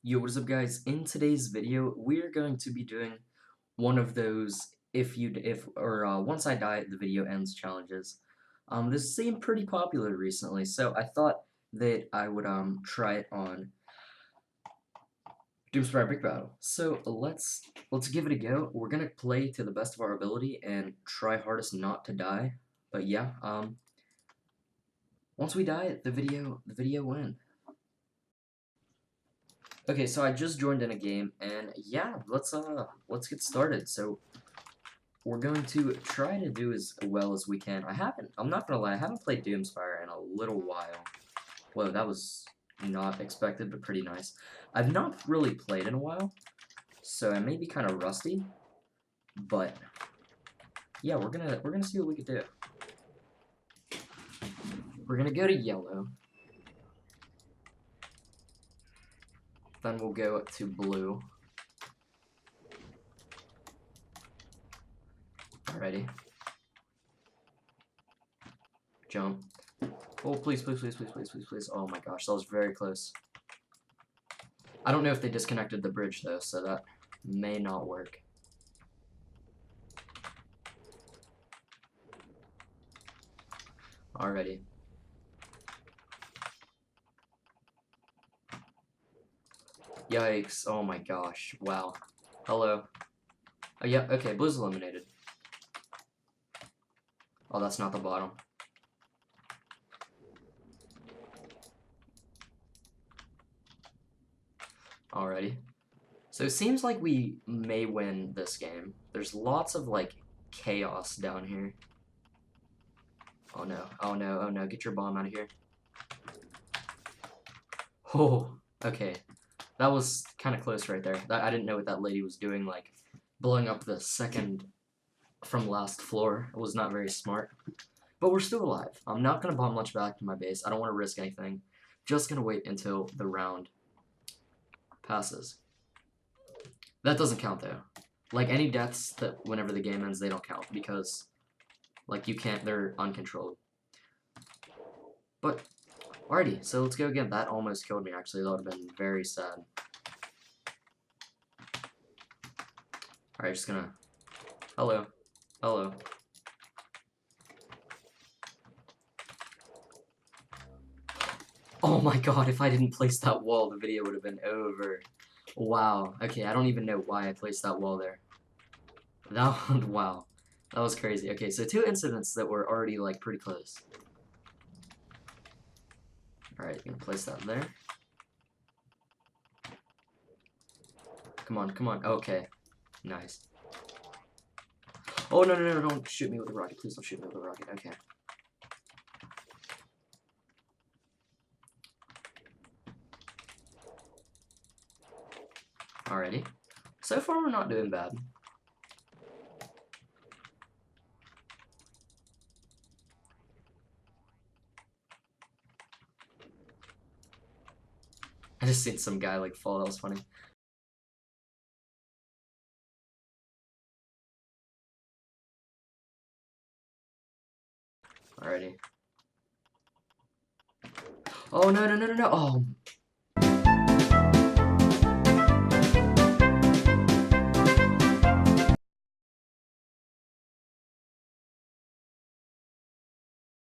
Yo, what is up guys? In today's video, we're going to be doing one of those once I die, the video ends challenges. This seemed pretty popular recently, so I thought that I would try it on Doomspire Brickbattle. So let's give it a go. We're gonna play to the best of our ability and try hardest not to die. But yeah, once we die, the video will end. Okay, so I just joined in a game, and yeah, let's get started. So we're going to try to do as well as we can. I'm not gonna lie, I haven't played Doomspire in a little while. Whoa, that was not expected, but pretty nice. I've not really played in a while, so I may be kind of rusty, but yeah, we're gonna see what we can do. We're gonna go to yellow. Then we'll go to blue. Alrighty. Jump. Oh, please, please, please, please, please, please, please. Oh my gosh, that was very close. I don't know if they disconnected the bridge, though, so that may not work. Alrighty. Yikes. Oh my gosh. Wow. Hello. Oh, yeah, okay, blue's eliminated. Oh, that's not the bottom. Alrighty. So it seems like we may win this game. There's lots of, like, chaos down here. Oh no, oh no, oh no, get your bomb out of here. Oh, okay. That was kind of close right there. I didn't know what that lady was doing, like, blowing up the second from last floor. It was not very smart. But we're still alive. I'm not going to bomb much back to my base. I don't want to risk anything. Just going to wait until the round passes. That doesn't count, though. Like, any deaths that whenever the game ends, they don't count. Because, like, you can't, they're uncontrolled. But, alrighty, so let's go again. That almost killed me, actually. That would have been very sad. Alright, just gonna... Hello. Hello. Oh my god, if I didn't place that wall, the video would have been over. Wow. Okay, I don't even know why I placed that wall there. Wow. That was crazy. Okay, so two incidents that were already, like, pretty close. Alright, gonna place that there. Come on, come on. Okay. Nice. Oh, no, no, no, don't shoot me with a rocket. Please don't shoot me with a rocket. Okay. Alrighty. So far, we're not doing bad. I just seen some guy, like, fall. That was funny. Alrighty. Oh, no, no, no, no, no. Oh,